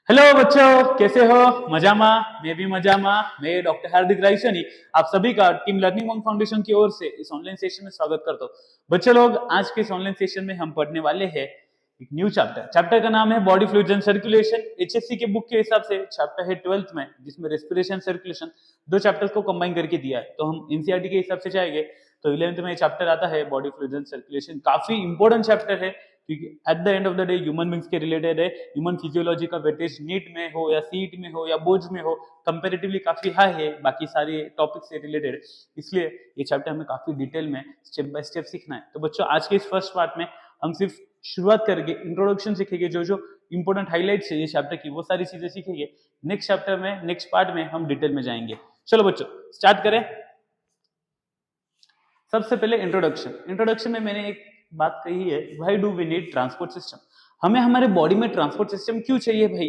Hello बच्चों, कैसे हो? मजामा? मैं भी मजामा। मैं डॉक्टर हार्दिक राइशनी आप सभी का टीम लर्निंग मंक फाउंडेशन की ओर से इस ऑनलाइन सेशन में स्वागत करता हूँ। बच्चे लोग, आज के इस ऑनलाइन सेशन में हम पढ़ने वाले हैं एक न्यू चैप्टर का नाम है body fluids and circulation. HSC के बुक के हिसाब से चैप्टर है 12th में, जिसमें रेस्पिरेशन सर्कुलेशन दो चैप्टर्स को कंबाइन करके दिया है। तो हम एनसीईआरटी के हिसाब से जाएंगे तो 11th में चैप्टर आता है बॉडी फ्लूइड्स एंड सर्कुलेशन। काफी इंपॉर्टेंट चैप्टर है क्योंकि at the end of the day human beings के रिलेटेड है। ह्यूमन फिजियोलॉजी का वेटेज नीट में हो या सीट में हो या बोर्ड्स में हो, कंपैरेटिवली काफी हाई है बाकी सारे टॉपिक से रिलेटेड। इसलिए ये चैप्टर हमें काफी डिटेल में स्टेप बाय स्टेप सीखना है। तो बच्चों, आज के इस फर्स्ट पार्ट में हम सिर्फ शुरुआत करके इंट्रोडक्शन सीखेंगे, जो जो इंपॉर्टेंट हाईलाइट्स है ये चैप्टर की वो सारी चीजें सीखेंगे। नेक्स्ट चैप्टर में, नेक्स्ट पार्ट में हम डिटेल में जाएंगे। चलो बच्चों, स्टार्ट करें। सबसे पहले इंट्रोडक्शन में मैंने एक बात कही है, why do we need transport system. हमें हमारे बॉडी में ट्रांसपोर्ट सिस्टम क्यों चाहिए भाई?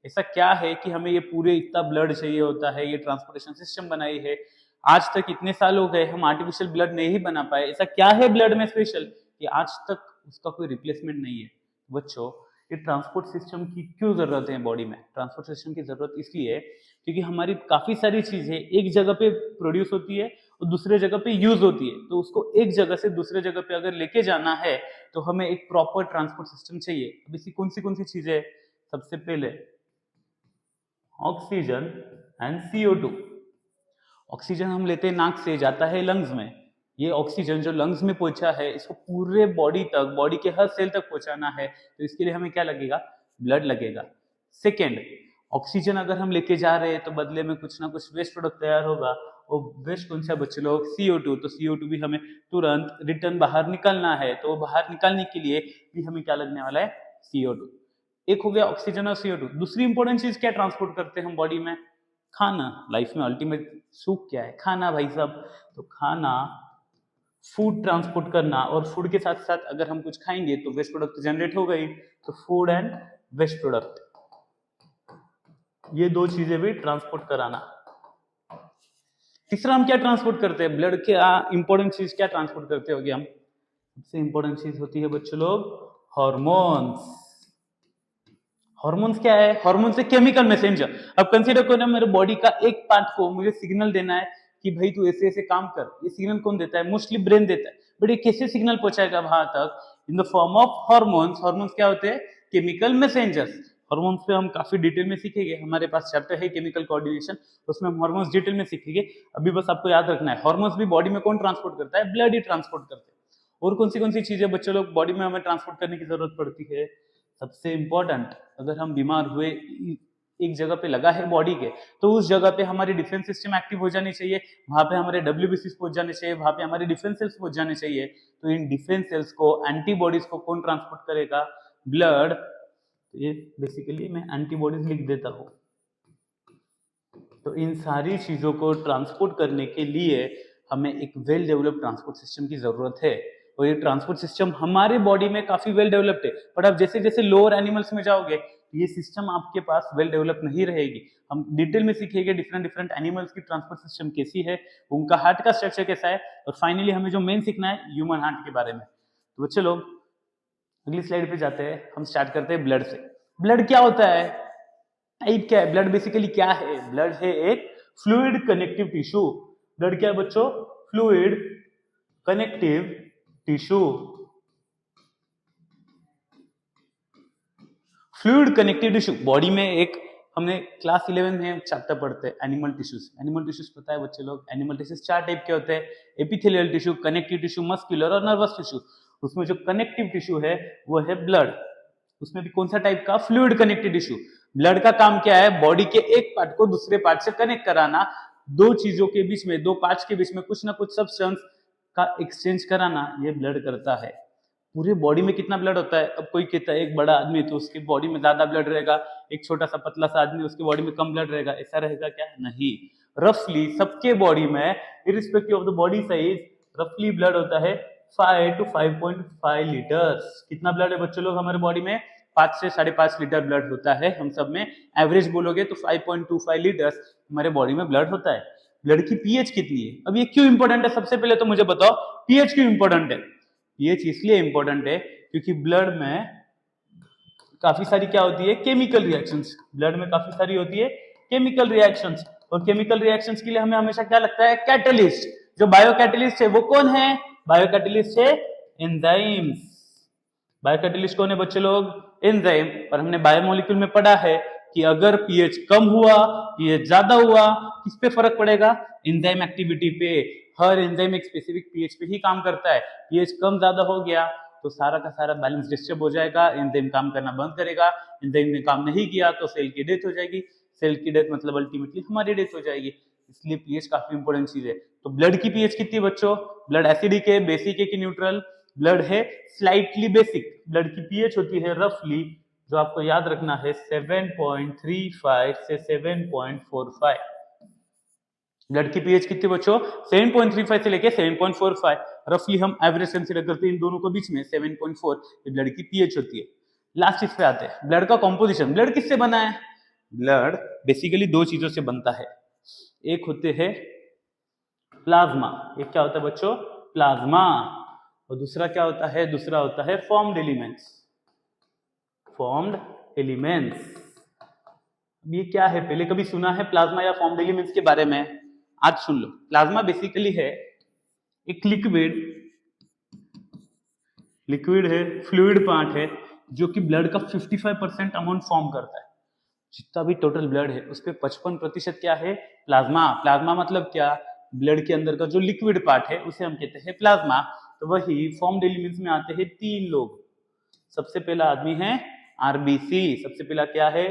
ऐसा क्या है कि हमें ये पूरे इतना ब्लड चाहिए होता है, ये ट्रांसपोर्टेशन सिस्टम बनाई है। आज तक इतने साल हो गए, हम आर्टिफिशियल ब्लड नहीं बना पाए। ऐसा क्या है ब्लड में स्पेशल कि आज तक उसका कोई रिप्लेसमेंट नहीं है? बच्चों, ये ट्रांसपोर्ट सिस्टम की क्यों जरूरत है बॉडी में? ट्रांसपोर्ट सिस्टम की जरूरत इसलिए क्योंकि हमारी काफी सारी चीजें एक जगह पे प्रोड्यूस होती है और दूसरे जगह पे यूज होती है। तो उसको एक जगह से दूसरे जगह पे अगर लेके जाना है तो हमें एक प्रॉपर ट्रांसपोर्ट सिस्टम चाहिए। अब इसकी कौन सी चीजें? सबसे पहले ऑक्सीजन एंड CO2। ऑक्सीजन हम लेते हैं नाक से, जाता है लंग्स में। ये ऑक्सीजन जो लंग्स में पहुंचा है, इसको पूरे बॉडी तक, बॉडी के हर सेल तक पहुंचाना है। तो इसके लिए हमें क्या लगेगा? ब्लड लगेगा। सेकेंड, ऑक्सीजन अगर हम लेके जा रहे हैं तो बदले में कुछ ना कुछ वेस्ट प्रोडक्ट तैयार होगा। वो वेस्ट कौन सा बच्चे लोग? CO2। तो CO2 भी हमें तुरंत रिटर्न बाहर निकालना है। तो बाहर निकालने के लिए भी हमें क्या लगने वाला है? CO2। एक हो गया ऑक्सीजन और CO2। दूसरी इंपॉर्टेंट चीज क्या ट्रांसपोर्ट करते हैं हम बॉडी में? खाना। लाइफ में अल्टीमेट सुख क्या है? खाना भाई साहब। तो खाना, फूड ट्रांसपोर्ट करना, और फूड के साथ साथ अगर हम कुछ खाएंगे तो वेस्ट प्रोडक्ट जनरेट हो गई। तो फूड एंड वेस्ट प्रोडक्ट, ये दो चीजें भी ट्रांसपोर्ट कराना। तीसरा हम क्या ट्रांसपोर्ट करते हैं? ब्लड के इंपॉर्टेंट चीज क्या ट्रांसपोर्ट करते होगे हम? सबसे इंपॉर्टेंट चीज होती है बच्चों लोग हॉर्मोन्स। हॉर्मोन्स क्या है? हॉर्मोन्स से केमिकल मैसेंजर। अब कंसीडर करो, मेरे बॉडी का एक पार्ट को मुझे सिग्नल देना है कि भाई तू ऐसे ऐसे काम कर। ये सिग्नल कौन देता है? मोस्टली ब्रेन देता है। बट ये कैसे सिग्नल पहुंचाएगा वहां तक? In the form of hormones. Hormones क्या होते हैं? Chemical messengers. हॉर्मोन्स पे हम काफी डिटेल में सीखेंगे। हमारे पास चैप्टर है केमिकल कोऑर्डिनेशन, उसमें हम हॉर्मोन्स डिटेल में सीखेंगे। अभी बस आपको याद रखना है, हॉर्मोन्स भी बॉडी में कौन ट्रांसपोर्ट करता है? ब्लड ही ट्रांसपोर्ट करता है। और कौन सी चीजें बच्चे लोग बॉडी में हमें ट्रांसपोर्ट करने की जरूरत पड़ती है? सबसे इंपॉर्टेंट, अगर हम बीमार हुए, एक जगह पे लगा है बॉडी के, तो उस जगह पे हमारी डिफेंस सिस्टम एक्टिव हो जानी चाहिए। वहां पे हमारे WBCs पहुंच जाने चाहिए, वहां पे हमारे डिफेंस सेल्स पहुंच जाने चाहिए। तो इन डिफेंस सेल्स को, एंटीबॉडीज को कौन ट्रांसपोर्ट करेगा? ब्लड। तो ये बेसिकली मैं एंटीबॉडीज लिख देता हूं। तो इन सारी चीजों को ट्रांसपोर्ट करने के लिए हमें एक वेल डेवलप्ड ट्रांसपोर्ट सिस्टम की जरूरत है। और ये ट्रांसपोर्ट सिस्टम हमारे बॉडी में काफी वेल डेवलप्ड है। बट आप जैसे जैसे लोअर एनिमल्स में जाओगे, ये सिस्टम आपके पास वेल डेवलप नहीं रहेगी। हम डिटेल में सीखेंगे डिफरेंट डिफरेंट एनिमल्स की ट्रांसपोर्ट सिस्टम कैसी है, उनका हार्ट का स्ट्रक्चर कैसा है, और फाइनली हमें जो मेन सीखना है ह्यूमन हार्ट के बारे में। तो बच्चे लोग, अगली स्लाइड पे जाते हैं। हम स्टार्ट करते हैं ब्लड से। ब्लड क्या होता है? टाइप क्या है? ब्लड बेसिकली क्या है? ब्लड है एक फ्लूइड कनेक्टिव टिश्यू। ब्लड क्या है बच्चों? Fluid connective tissue. Fluid connective tissue body में एक, हमने क्लास 11 में चैप्टर पढ़ते हैं एनिमल टिश्यूज। एनिमल टिश्यूज पता है बच्चे लोग? एनिमल टिश्यूज चार टाइप के होते हैं: epithelial tissue, connective tissue, muscular और नर्वस टिश्यू। उसमें जो कनेक्टिव टिश्यू है वो है ब्लड। उसमें भी कौन सा टाइप का? Fluid connective tissue. ब्लड का काम क्या है? बॉडी के एक पार्ट को दूसरे पार्ट से कनेक्ट कराना। दो चीजों के बीच में, दो पार्ट्स के बीच में कुछ ना कुछ सब्सटेंस का एक्सचेंज कराना, ये ब्लड करता है। पूरे बॉडी में कितना ब्लड होता है? अब कोई कहता है एक बड़ा आदमी है तो उसकी बॉडी में ज्यादा ब्लड रहेगा, एक छोटा सा पतला सा आदमी उसकी बॉडी में कम ब्लड रहेगा। ऐसा रहेगा क्या? नहीं। रफली सबके बॉडी में, irrespective of the body size, रफली ब्लड होता है 5 to 5.5 लीटर्स। कितना ब्लड है बच्चों लोग हमारे बॉडी में? 5 से 5.5 लीटर ब्लड होता है हम सब में। एवरेज बोलोगे तो 5.25 लीटर्स हमारे बॉडी में ब्लड होता है। ब्लड की पीएच कितनी है? अब ये क्यों इंपॉर्टेंट है? सबसे पहले तो मुझे बताओ, पीएच क्यों इंपॉर्टेंट है? पीएच इसलिए इंपॉर्टेंट है क्योंकि ब्लड में काफी सारी क्या होती है, केमिकल रिएक्शंस। ब्लड में काफी सारी होती है केमिकल रिएक्शंस, और केमिकल रिएक्शंस के लिए हमें हमेशा क्या लगता है, कैटलिस्ट। जो बायो कैटलिस्ट है वो कौन है, बायो कैटलिस्ट है एंजाइम्स। बायो कैटलिस्ट कौन है बच्चे लोग, एंजाइम। और हमने बायोमोलिक्यूल में पढ़ा है कि अगर पीएच कम हुआ, पीएच ज्यादा हुआ, किस पे फर्क पड़ेगा, एंजाइम एक्टिविटी पे। हर एंजाइम एक स्पेसिफिक पीएच पे ही काम करता है। पीएच कम ज्यादा हो गया तो सारा का सारा बैलेंस डिस्टर्ब हो जाएगा, एंजाइम काम करना बंद करेगा। एंजाइम ने काम नहीं किया तो सेल की डेथ हो जाएगी। सेल की डेथ मतलब अल्टीमेटली हमारी डेथ हो जाएगी। इसलिए पीएच काफी इंपॉर्टेंट चीज है। तो ब्लड की पीएच कितनी बच्चों, ब्लड एसिडिक है, बेसिक है कि न्यूट्रल, ब्लड है स्लाइटली बेसिक। ब्लड की पीएच होती है रफली, जो आपको याद रखना है, 7.35 से 7.45। ब्लड की पीएच कितनी बच्चों, 7.35 से लेके 7.45। रफली हम एवरेज कंसीडर करते हैं इन दोनों के बीच में 7.4 ये ब्लड की पीएच होती है। लास्ट चीज पे आते हैं, ब्लड का कॉम्पोजिशन। ब्लड किससे बना है, ब्लड बेसिकली दो चीजों से बनता है। एक होते हैं प्लाज्मा, एक क्या होता है बच्चों, प्लाज्मा। और दूसरा क्या होता है, दूसरा होता है फॉर्म्ड एलिमेंट्स। फॉर्म्ड एलिमेंट्स, ये क्या है, पहले कभी सुना है प्लाज्मा या फॉर्म्ड एलिमेंट्स के बारे में, आज सुन लो। प्लाज्मा बेसिकली है एक लिक्विड है, फ्लूइड पार्ट है, जो कि ब्लड का 55% अमाउंट फॉर्म करता है। जितना भी टोटल ब्लड है उस पर 55% क्या है, प्लाज्मा। प्लाज्मा मतलब क्या, ब्लड के अंदर का जो लिक्विड पार्ट है उसे हम कहते हैं प्लाज्मा। तो वही फॉर्म्ड एलिमेंट्स में आते हैं तीन लोग। सबसे पहला आदमी है आरबीसी, सबसे पहला क्या है,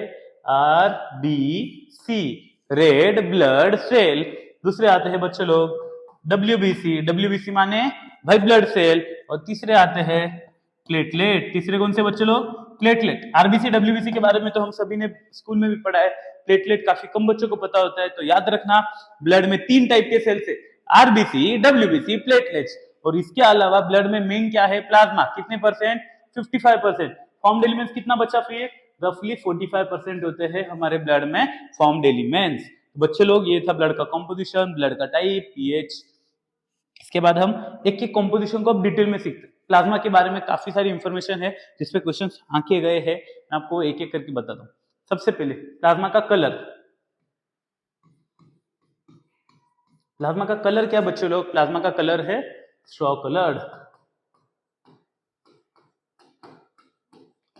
आरबीसी, रेड ब्लड सेल। दूसरे आते हैं बच्चे लोग डब्ल्यूबीसी, डब्ल्यूबीसी माने भाई ब्लड सेल। और तीसरे आते हैं प्लेटलेट। तीसरे कौन से बच्चे लोग, प्लेटलेट। आरबीसी डब्ल्यूबीसी के बारे में तो हम सभी ने स्कूल में भी पढ़ा है, प्लेटलेट काफी कम बच्चों को पता होता है। तो याद रखना, ब्लड में तीन टाइप के सेल्स है, आरबीसी, डब्ल्यूबीसी, प्लेटलेट्स। और इसके अलावा ब्लड में मेन क्या है, प्लाज्मा। कितने परसेंट, 55%। फॉर्म्ड एलिमेंट्स कितना बचा फिर, रफली 45% होते हैं हमारे ब्लड में फॉर्म्ड एलिमेंट्स। बच्चे लोग ये था ब्लड का कंपोजिशन, ब्लड का टाइप, पीएच। इसके बाद हम एक एक कंपोजिशन को अब डिटेल में सीखते हैं। प्लाज्मा के बारे में काफी सारी इंफॉर्मेशन है जिसपे क्वेश्चंस आंके गए हैं, मैं आपको एक एक करके बताता हूँ। सबसे पहले प्लाज्मा का कलर। प्लाज्मा का कलर क्या बच्चे लोग, प्लाज्मा का कलर है स्ट्रॉ कलर्ड।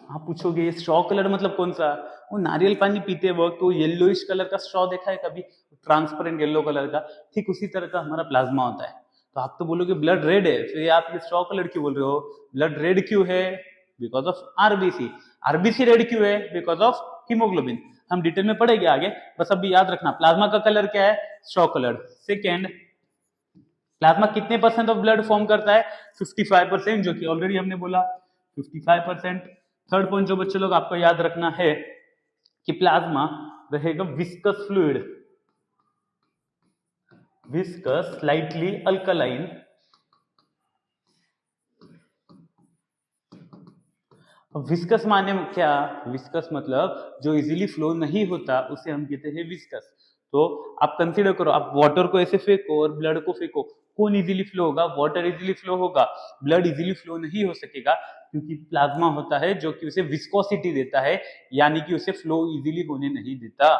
आप पूछोगे ये स्ट्रॉ कलर मतलब कौन सा, वो नारियल पानी पीते वक्त तो येलोइश कलर का स्ट्रॉ देखा है कभी, ट्रांसपेरेंट येलो कलर का, ठीक उसी तरह का हमारा प्लाज्मा होता है। तो आप तो बोलोगे ब्लड रेड है, तो ये आप ये स्ट्रॉ कलर क्यों बोल रहे हो, ब्लड रेड क्यों है, because of RBC. RBC red क्यों है, बिकॉज ऑफ हीमोग्लोबिन। हम डिटेल में पढ़ेंगे आगे, बस अभी याद रखना प्लाज्मा का कलर क्या है, स्ट्रॉ कलर्ड। सेकेंड, प्लाज्मा कितने परसेंट ऑफ ब्लड फॉर्म करता है, 55%, जो कि ऑलरेडी हमने बोला 55%। थर्ड पॉइंट जो बच्चे लोग आपको याद रखना है कि प्लाज्मा रहेगा viscous fluid, viscous slightly alkaline. Viscous माने क्या, विस्कस मतलब जो इजीली फ्लो नहीं होता उसे हम कहते हैं विस्कस। तो आप कंसीडर करो, आप वाटर को ऐसे फेंको और ब्लड को फेंको, कौन इजीली फ्लो होगा, वाटर इजीली फ्लो होगा, ब्लड इजीली फ्लो नहीं हो सकेगा, क्योंकि प्लाज्मा होता है जो कि उसे विस्कोसिटी देता है, यानी कि उसे फ्लो इजीली होने नहीं देता।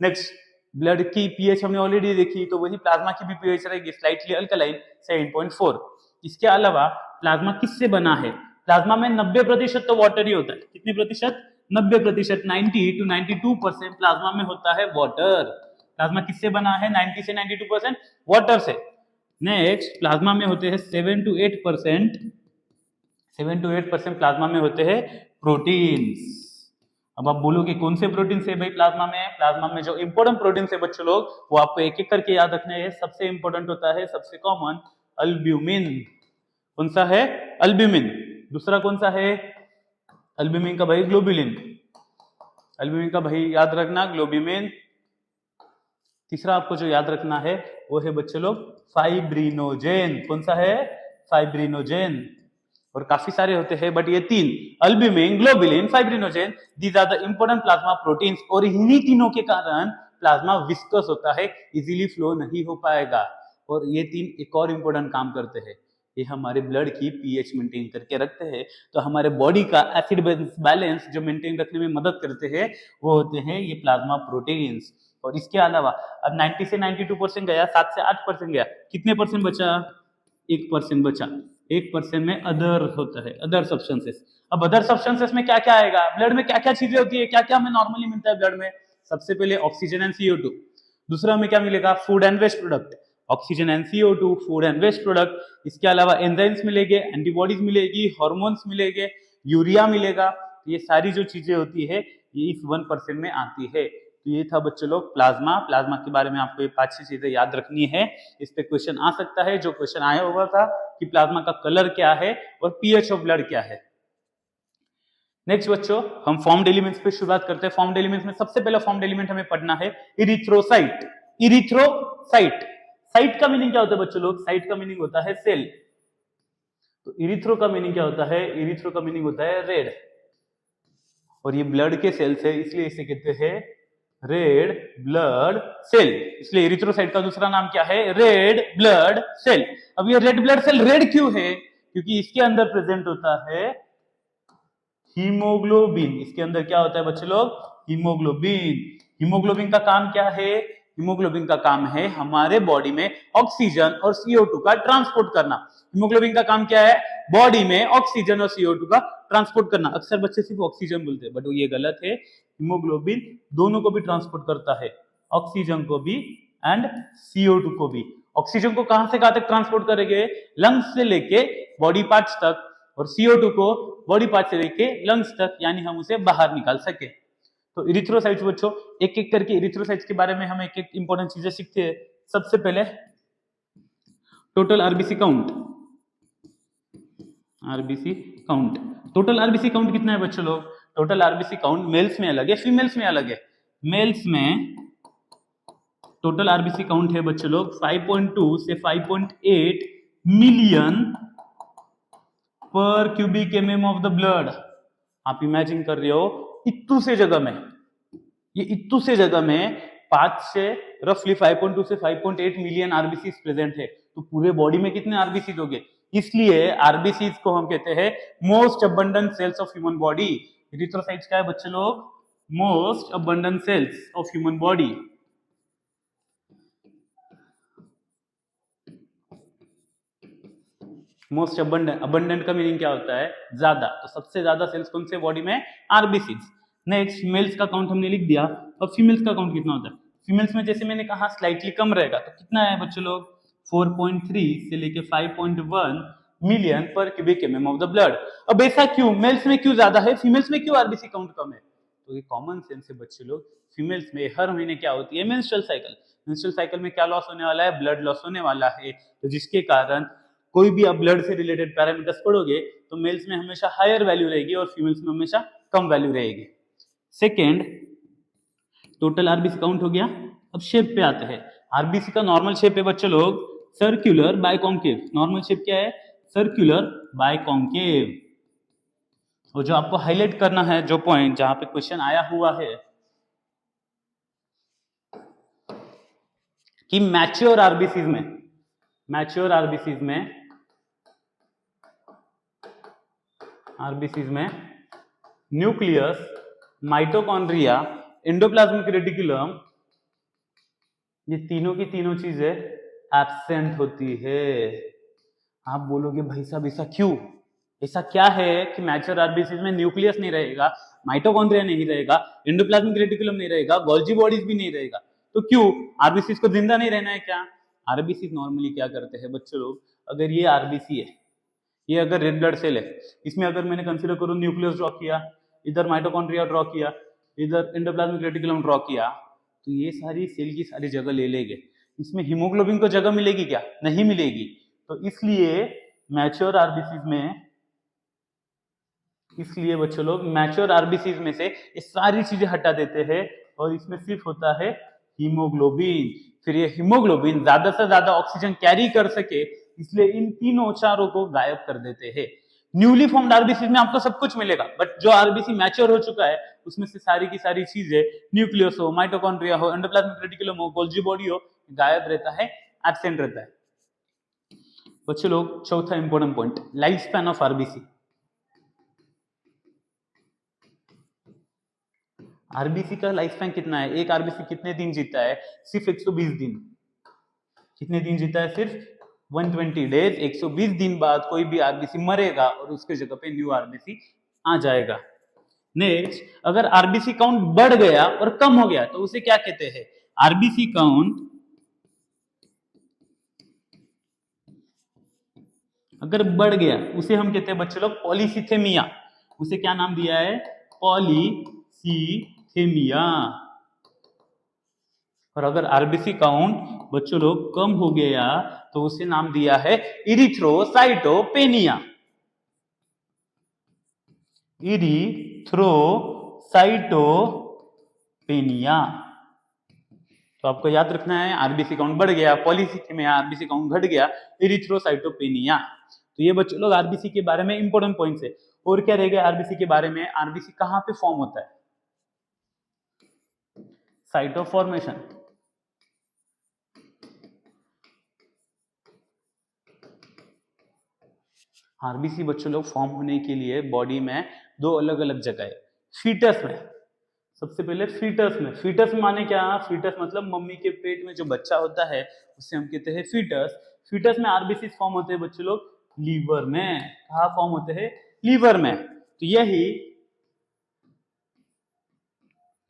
नेक्स्ट, ब्लड की पीएच हमने ऑलरेडी देखी, तो वही प्लाज्मा की भी पीएच रहेगी स्लाइटली अल्कलाइन 7.4। इसके अलावा प्लाज्मा किससे बना है, प्लाज्मा में 90% तो वाटर ही होता है। कितने प्रतिशत, 90%, 90 to 92% प्लाज्मा में होता है वाटर। प्लाज्मा किससे बना है, 90 से 92% वाटर से। नेक्स्ट, प्लाज्मा में होते हैं 7 to 8% प्लाज्मा में होते हैं प्रोटीन्स। अब आप बोलोगे कौन से प्रोटीन से भाई प्लाज्मा में, प्लाज्मा में जो इंपॉर्टेंट प्रोटीन है बच्चों लोग वो आपको एक एक करके याद रखने हैं। सबसे इंपॉर्टेंट होता है, सबसे कॉमन, अल्ब्यूमिन। कौन सा है, अल्ब्यूमिन। दूसरा कौन सा है, अल्ब्यूमिन का भाई ग्लोबुलिन, अल्ब्यूमिन का भाई याद रखना ग्लोबुलिन। तीसरा आपको जो याद रखना है वो है बच्चे लोग फाइब्रिनोजेन। कौन सा है, फाइब्रिनोजेन। और काफी सारे होते हैं बट ये तीन, albumin, globulin, fibrinogen, these are the important plasma proteins. और इन्हीं तीनों के कारण प्लाज्मा विस्कस होता है, इजीली फ्लो नहीं हो पाएगा। और ये तीन एक और इंपॉर्टेंट काम करते हैं, ये हमारे ब्लड की पीएच मेंटेन करके रखते हैं। तो हमारे बॉडी का एसिड बैलेंस जो मेंटेन रखने में मदद करते हैं वो होते हैं ये प्लाज्मा प्रोटीन्स। और इसके अलावा अब 90 से 92% गया, 7 से 8% गया, कितने परसेंट बचा? 1% बचा। 1% में अदर होता है, अदर सब्सटेंसेस। अब अदर सब्सटेंसेस में क्या क्या आएगा? ब्लड में क्या क्या चीजें होती है, क्या क्या हमें नॉर्मली मिलता है ब्लड में? सबसे पहले ऑक्सीजन एंड CO2। दूसरा हमें क्या मिलेगा? Food and waste product. Oxygen and CO2, food and waste product. इसके अलावा एंजाइम्स मिलेंगे, एंटीबॉडीज मिलेगी, हार्मोन्स मिलेंगे, यूरिया मिलेगा। ये सारी जो चीजें होती है ये इस 1% में आती है। तो ये था बच्चों लोग प्लाज्मा। प्लाज्मा के बारे में आपको ये 5-6 चीजें याद रखनी है। इस पे क्वेश्चन आ सकता है। जो क्वेश्चन आया हुआ था कि प्लाज्मा का कलर क्या है और पीएच ऑफ ब्लड क्या है। नेक्स्ट बच्चों हम फॉर्म्ड एलिमेंट्स पे शुरुआत करते हैं। फॉर्म्ड एलिमेंट्स में सबसे पहला फॉर्म्ड एलिमेंट हमें पढ़ना है इरिथ्रोसाइट। इरिथ्रोसाइट, साइट का मीनिंग क्या होता है बच्चों लोग? साइट का मीनिंग होता है सेल। तो इरिथ्रो का मीनिंग क्या होता है? इरिथ्रो का मीनिंग होता है रेड। और ये ब्लड के सेल्स है इसलिए इसे कहते हैं रेड ब्लड सेल। इसलिए इरिथ्रोसाइट का दूसरा नाम क्या है? Red blood cell. अब ये रेड ब्लड सेल रेड क्यों है? क्योंकि इसके अंदर प्रेजेंट होता है हीमोग्लोबिन। इसके अंदर क्या होता है बच्चे लोग? हीमोग्लोबिन। हीमोग्लोबिन का काम क्या है? हीमोग्लोबिन का काम है हमारे बॉडी में ऑक्सीजन और CO2 का ट्रांसपोर्ट करना। हीमोग्लोबिन का काम क्या है? बॉडी में ऑक्सीजन और CO2 का ट्रांसपोर्ट करना। अक्सर बच्चे सिर्फ ऑक्सीजन बोलते हैं बट ये गलत है। हीमोग्लोबिन दोनों को भी ट्रांसपोर्ट करता है, ऑक्सीजन को भी एंड CO2 को भी। ऑक्सीजन को कहां से कहां तक ट्रांसपोर्ट करेंगे? लंग्स से लेके बॉडी पार्ट्स तक, और CO2 को बॉडी पार्ट से लेके लंग्स तक, यानी हम उसे बाहर निकाल सके। तो इरिथ्रोसाइट्स बच्चों एक एक करके इरिथ्रोसाइट्स के बारे में हम एक एक इंपॉर्टेंट चीजें सीखते हैं। सबसे पहले total RBC count. RBC count, total RBC count कितना है बच्चों लोग? टोटल आरबीसी काउंट मेल्स में अलग है, फीमेल्स में अलग है। मेल्स में टोटल आरबीसी काउंट है बच्चों लोग 5.2 से 5.8 मिलियन पर cubic MM of the blood. आप इमेजिन कर रहे हो इतू से जगह में, ये इतू से जगह में 5 से रफली 5.2 से 5.8 मिलियन आरबीसी प्रेजेंट है। तो पूरे बॉडी में कितने आरबीसी होंगे? इसलिए आरबीसी को हम कहते हैं most abundant cells of human body. Erythrocytes क्या है बच्चे लोग? Most abundant cells of human body. Most abundant, abundant का मीनिंग क्या होता है? ज्यादा। तो सबसे ज्यादा सेल्स कौन से बॉडी में? आरबीसी। नेक्स्ट मेल्स का काउंट हमने लिख दिया। अब फीमेल्स का काउंट कितना होता है? फीमेल्स में जैसे मैंने कहा स्लाइटली कम रहेगा, तो कितना है बच्चों लोग? 4.3 से लेके 5.1 मिलियन पर cubic MM of the blood. अब ऐसा क्यों? मेल्स में क्यों ज्यादा है, फीमेल्स में क्यों आरबीसी काउंट कम है? तो ये कॉमन सेंस है बच्चे लोग। फीमेल्स में हर महीने क्या होती है? Menstrual cycle. मेंस्ट्रुअल साइकिल में क्या लॉस होने वाला है? ब्लड लॉस होने वाला है। तो जिसके कारण कोई भी आप ब्लड से रिलेटेड पैरामीटर्स पढ़ोगे तो मेल्स में हमेशा हायर वैल्यू रहेगी और फीमेल्स में हमेशा कम वैल्यू रहेगी। सेकेंड, टोटल आरबीसी काउंट हो गया। अब शेप पे आते हैं। आरबीसी का नॉर्मल शेप है बच्चों लोग सर्कुलर बाइकॉन्केव। नॉर्मल शेप क्या है? सर्कुलर बाइकॉन्केव। और जो आपको हाईलाइट करना है, जो पॉइंट जहां पे क्वेश्चन आया हुआ है कि मैच्योर आरबीसीज में, मैच्योर आरबीसीज में न्यूक्लियस, माइटोकॉन्ड्रिया, एंडोप्लाज्मिक रेटिकुलम, ये तीनों की तीनों चीजें एब्सेंट होती है। आप बोलोगे भाई साहब ऐसा क्यों? ऐसा क्या है कि मैच्योर आरबीसीज में न्यूक्लियस नहीं रहेगा, माइटोकॉन्ड्रिया नहीं रहेगा, एंडोप्लाज्मिक रेटिकुलम नहीं रहेगा, गोल्जी बॉडीज भी नहीं रहेगा? तो क्यों? आरबीसीज को जिंदा नहीं रहना है क्या? आरबीसी नॉर्मली क्या करते हैं बच्चों लोग? अगर ये आरबीसी है, ये अगर रेड ब्लड सेल है, इसमें अगर मैंने कंसीडर करूं न्यूक्लियस ड्रॉ किया, इधर माइटोकॉन्ड्रिया ड्रॉ किया, इधर एंडोप्लाज्मिक रेटिकुलम ड्रॉ किया, तो ये सारी सेल की सारी जगह ले लेंगे। इसमें हीमोग्लोबिन को जगह मिलेगी क्या? नहीं मिलेगी। तो इसलिए मैच्योर आरबीसीज में, इसलिए बच्चों लोग मैच्योर आरबीसीज में से ये सारी चीजें हटा देते हैं और इसमें सिर्फ होता है हीमोग्लोबिन। फिर ये हीमोग्लोबिन ज्यादा से ज्यादा ऑक्सीजन कैरी कर सके इसलिए इन तीनों चारों को गायब कर देते हैं। न्यूली फॉर्म्ड आरबीसी में आपको सब कुछ मिलेगा, बट जो आरबीसी मैच्योर हो चुका है उसमें से सारी की सारी चीजें, न्यूक्लियस हो, माइटोकॉन्ड्रिया हो, एंडोप्लाज्मिक रेटिकुलम हो, गोल्जी बॉडी हो, गायब रहता है, एब्सेंट रहता है। बच्चे लोग चौथा important point, life span of RBC. RBC का लाइफ स्पैन कितना है? एक आरबीसी कितने दिन जीता है? सिर्फ 120 दिन। कितने दिन जीता है? सिर्फ 120 डेज। 120 दिन बाद कोई भी आरबीसी मरेगा और उसके जगह पे न्यू आरबीसी आ जाएगा। नेक्स्ट, अगर आरबीसी काउंट बढ़ गया और कम हो गया तो उसे क्या कहते हैं? आरबीसी काउंट अगर बढ़ गया उसे हम कहते हैं बच्चे लोग पॉलीसिथेमिया। उसे क्या नाम दिया है? पॉलीसिथेमिया। और अगर आरबीसी काउंट बच्चों लोग कम हो गया तो उसे नाम दिया है इरिथ्रोसाइटोपेनिया। इरिथ्रोसाइटोपेनिया। तो आपको याद रखना है, आरबीसी काउंट बढ़ गया पॉलीसिथेमिया, आरबीसी काउंट घट गया इरिथ्रोसाइटोपेनिया। तो ये बच्चों लोग आरबीसी के बारे में इंपॉर्टेंट पॉइंट्स है। और क्या रहेगा आरबीसी के बारे में? आरबीसी कहां पे फॉर्म होता है? Site of formation. आरबीसी बच्चों लोग फॉर्म होने के लिए बॉडी में दो अलग अलग जगह है। फीटस में, सबसे पहले फीटस में। फीटस माने क्या? फीटस मतलब मम्मी के पेट में जो बच्चा होता है उसे हम कहते हैं फीटस। फीटस में आरबीसी फॉर्म होते हैं बच्चों लोग लीवर में। कहाँ फॉर्म होते हैं? लीवर में। तो यही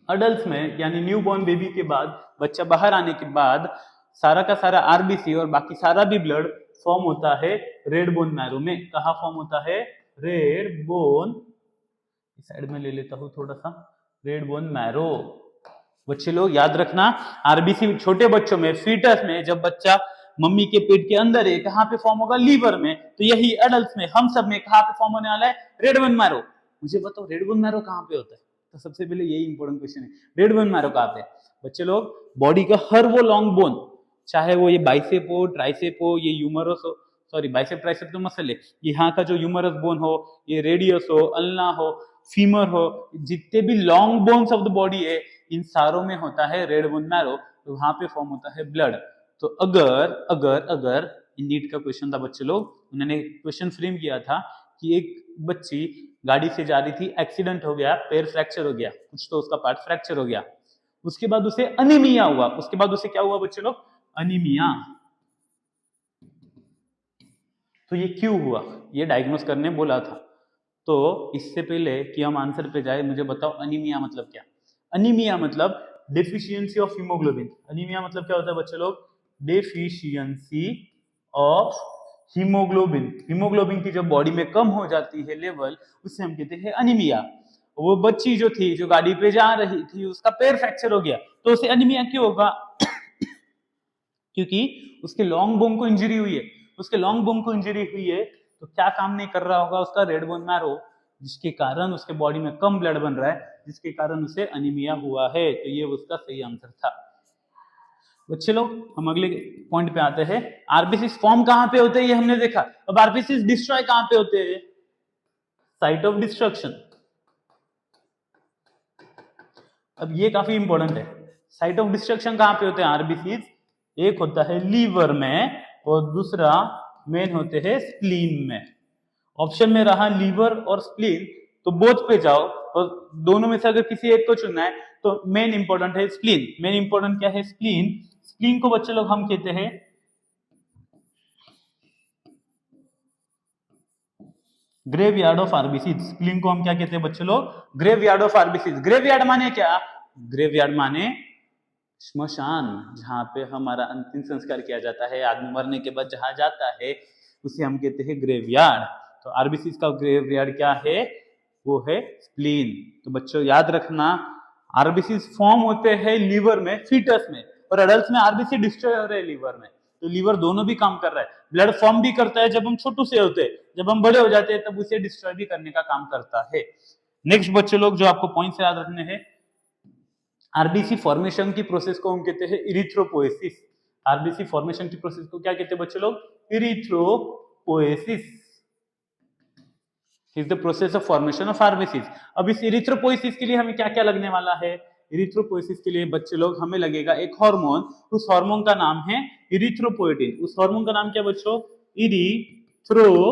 अडल्ट में यानी न्यू बॉर्न बेबी के बाद, बच्चा बाहर आने के बाद सारा का सारा आरबीसी और बाकी सारा भी ब्लड फॉर्म होता है रेड बोन मैरो में। कहाँ फॉर्म होता है? रेड बोन, साइड में ले लेता हूं थोड़ा सा, रेड बोन मैरो। बच्चे लोग याद रखना, आरबीसी छोटे बच्चों में, फीटस में, जब बच्चा मम्मी के पेट के अंदर है, कहाँ पे फॉर्म होगा? लीवर में। तो यही एडल्ट में, हम सब में कहाँ पे फॉर्म होने वाला है? Red bone marrow. मुझे बताओ रेड बोन मैरो कहाँ पे होता है? तो सबसे पहले यही इंपॉर्टेंट क्वेश्चन है, रेड बोन मैरो कहाँ पे? बच्चे लोग बॉडी का हर वो लॉन्ग बोन, चाहे वो ये बाइसेप हो, ट्राइसेप हो, ये ह्यूमरस हो, सॉरी बाइसेप ट्राइसेप तो मसल है, यहाँ का जो ह्यूमरस बोन हो, ये रेडियस हो, अल्ना हो, फीमर हो, जितने भी long bones of the body है, इन सारों में होता है रेड बोन मैरो। तो वहां पे फॉर्म होता है ब्लड। तो अगर अगर अगर नीट का क्वेश्चन था बच्चे लोग, उन्होंने क्वेश्चन फ्रेम किया था कि एक बच्ची गाड़ी से जा रही थी, एक्सीडेंट हो गया, पैर फ्रैक्चर हो गया, कुछ तो उसका पार्ट फ्रैक्चर हो गया, उसके बाद उसे अनीमिया हुआ। उसके बाद उसे क्या हुआ बच्चे लोग? अनीमिया। तो ये क्यों हुआ? ये डायग्नोस करने बोला था। तो इससे पहले कि हम आंसर पे जाए, मुझे बताओ अनीमिया मतलब क्या? अनीमिया मतलब डेफिशिएंसी ऑफ हीमोग्लोबिन। अनीमिया मतलब क्या होता है बच्चे लोग? Deficiency of haemoglobin. हीमोग्लोबिन की जब बॉडी में कम हो जाती है लेवल, उसे हम कहते हैं अनीमिया। वो बच्ची जो थी, जो गाड़ी पे जा रही थी, उसका पैर फ्रैक्चर हो गया, तो उसे अनीमिया क्यों होगा? क्योंकि उसके लॉन्ग बोन को इंजरी हुई है। उसके लॉन्ग बोन को इंजरी हुई है तो क्या काम नहीं कर रहा होगा? उसका रेड बोन मैरो, जिसके कारण उसके बॉडी में कम ब्लड बन रहा है, जिसके कारण उसे अनीमिया हुआ है। तो ये उसका सही आंसर था। बच्चे लोग हम अगले पॉइंट पे आते हैं। आरबीसी फॉर्म कहां पे होते हैं ये हमने देखा। अब आरबीसी डिस्ट्रॉय कहां पे होते हैं? Site of destruction. अब ये काफी इंपॉर्टेंट है, साइट ऑफ डिस्ट्रक्शन कहां पे होते हैं आरबीसी? एक होता है लीवर में और दूसरा मेन होते हैं स्प्लीन में। ऑप्शन में रहा लीवर और स्प्लीन, तो बोथ पे जाओ और दोनों में से अगर किसी एक को चुनना है तो मेन इंपॉर्टेंट है स्प्लीन। मेन इंपॉर्टेंट क्या है? स्प्लीन। स्प्लीन को बच्चे लोग हम कहते हैं ग्रेवयार्ड ऑफ आरबीसी। स्प्लीन को हम क्या कहते हैं बच्चे लोग? Graveyard of RBC. ग्रेवयार्ड माने क्या? ग्रेवयार्ड माने श्मशान, जहां पे हमारा अंतिम संस्कार किया जाता है, आदमी मरने के बाद जहां जाता है उसे हम कहते हैं ग्रेवयार्ड। तो आरबीसी का ग्रेवयार्ड क्या है? वो है स्प्लीन। तो बच्चों याद रखना, आरबीसी फॉर्म होते हैं लीवर में, फीटस में, और एडल्ट में आरबीसी डिस्ट्रॉय हो रहे हैं लीवर में। तो लीवर दोनों भी काम कर रहा है। ब्लड फॉर्म भी करता है जब हम छोटू से होते हैं, जब हम बड़े हो जाते हैं तब उसे डिस्ट्रॉय भी करने का काम करता है। नेक्स्ट बच्चे लोग जो आपको पॉइंट्स याद रखने हैं, आरबीसी फॉर्मेशन की प्रोसेस को हम कहते हैं इरिथ्रोपोएसिस। आरबीसी फॉर्मेशन की प्रोसेस को क्या कहते हैं बच्चे लोग? Erythropoiesis is the process of formation of RBC. अब इस इरिथ्रोपोएसिस के लिए हमें क्या क्या लगने वाला है? इरिथ्रोपोएसिस के लिए बच्चे लोग हमें लगेगा एक हार्मोन। उस हार्मोन का नाम है इरिथ्रोपोएटिन। उस हार्मोन का नाम क्या बच्चों? इरिथ्रोपोएटिन।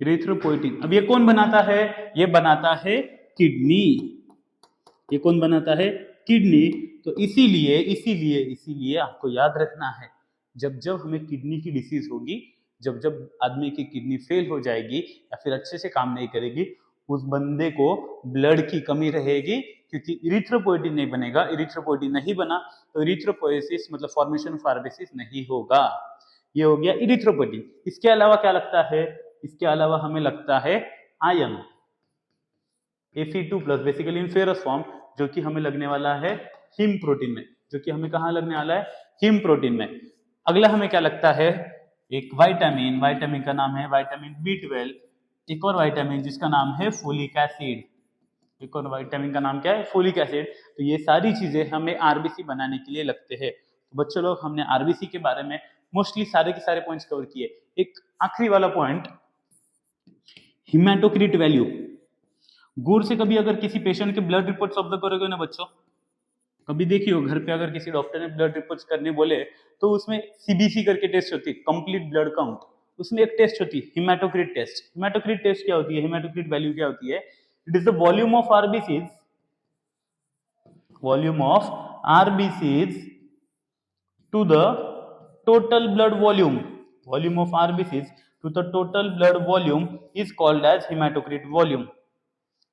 इरिथ्रोपोएटिन, अब ये कौन बनाता है? ये बनाता है किडनी। ये कौन बनाता है? किडनी। तो इसीलिए इसीलिए इसीलिए आपको याद रखना है, जब जब हमें किडनी की डिसीज होगी, जब जब आदमी की किडनी फेल हो जाएगी या फिर अच्छे से काम नहीं करेगी, उस बंदे को ब्लड की कमी रहेगी, क्योंकि इरिथ्रोपोएटिन नहीं बनेगा। इरिथ्रोपोएटिन नहीं बना तो इरिथ्रोपोएसिस मतलब फॉर्मेशन ऑफ आरबीसीज नहीं होगा। ये हो गया इरिथ्रोपोएटिन। इसके अलावा क्या लगता है? इसके अलावा हमें लगता है आयरन, Fe2+, बेसिकली इन फेरस फॉर्म, जो कि हमें लगने वाला है हीम प्रोटीन में, जो कि हमें कहाँ लगने वाला है? हीम प्रोटीन में। अगला हमें क्या लगता है? एक विटामिन, विटामिन का नाम है विटामिन B12। एक और विटामिन जिसका नाम है फोलिक एसिड। एक और विटामिन का नाम क्या है? Folic acid. तो ये सारी चीजें हमें आरबीसी बनाने के लिए लगते हैं। तो बच्चों लोग, हमने आरबीसी के बारे में मोस्टली सारे के सारे पॉइंट्स कवर किए। एक आखिरी वाला पॉइंट, हिमेटोक्रिट वैल्यू। गौर से कभी अगर किसी पेशेंट के ब्लड रिपोर्ट्स ऑब्जर्व करोगे ना बच्चों, कभी देखियो घर पे अगर किसी डॉक्टर ने ब्लड रिपोर्ट्स करने बोले तो उसमें सीबीसी करके टेस्ट होती है, कंप्लीट ब्लड काउंट। उसमें एक टेस्ट होती है हिमेटोक्रिट टेस्ट। हिमेटोक्रिट टेस्ट क्या होती है? हिमेटोक्रिट वैल्यू क्या होती है? It is the volume of RBCs, volume of RBCs to the total blood volume. Volume of RBCs to the total blood volume is called as haematocrit volume.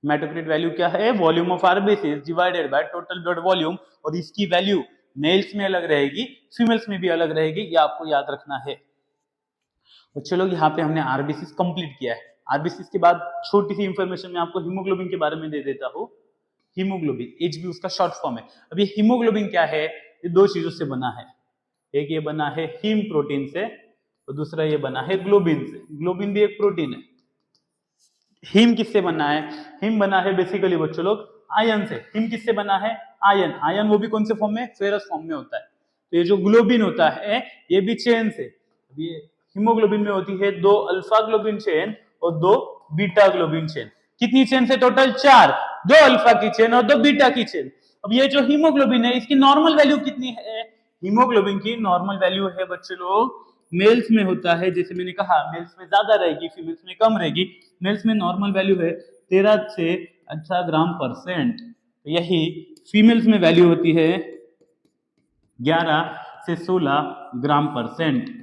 Haematocrit value क्या है? Volume of RBCs divided by total blood volume. और इसकी value mails में अलग रहेगी, females में भी अलग रहेगी, ये आपको याद रखना है। तो चलो, यहाँ पे हमने आरबीसीज कंप्लीट किया है। आरबीसीज के बाद छोटी सी इंफॉर्मेशन मैं आपको हीमोग्लोबिन के बारे में दे देता हूँ। हीमोग्लोबिन, एचबी उसका शॉर्ट फॉर्म है। अब ये हीमोग्लोबिन क्या है? ये दो चीजों से बना है। एक ये बना है हीम प्रोटीन से और दूसरा ये बना है ग्लोबिन से। ग्लोबिन भी एक प्रोटीन है। हीम किससे बना है? हीम बना है बेसिकली बच्चों लोग आयन से। हीम किससे बना है? आयन। आयन वो भी कौन से फॉर्म में? फेरस फॉर्म में होता है। तो ये जो ग्लोबिन होता है ये भी चेन से। अब ये हीमोग्लोबिन में होती है 2 अल्फा ग्लोबिन चेन और 2 बीटा ग्लोबिन चेन। कितनी चेन से? टोटल 4। 2 अल्फा की चेन और 2 बीटा की चेन। अब ये जो हीमोग्लोबिन है इसकी नॉर्मल वैल्यू कितनी है? हीमोग्लोबिन की नॉर्मल वैल्यू है बच्चे लोग, मेल्स में होता है, जैसे मैंने कहा मेल्स में ज्यादा रहेगी, फीमेल्स में कम रहेगी। मेल्स में नॉर्मल वैल्यू है 13 से 18 ग्राम %। यही फीमेल्स में वैल्यू होती है 11 से 16 ग्राम %।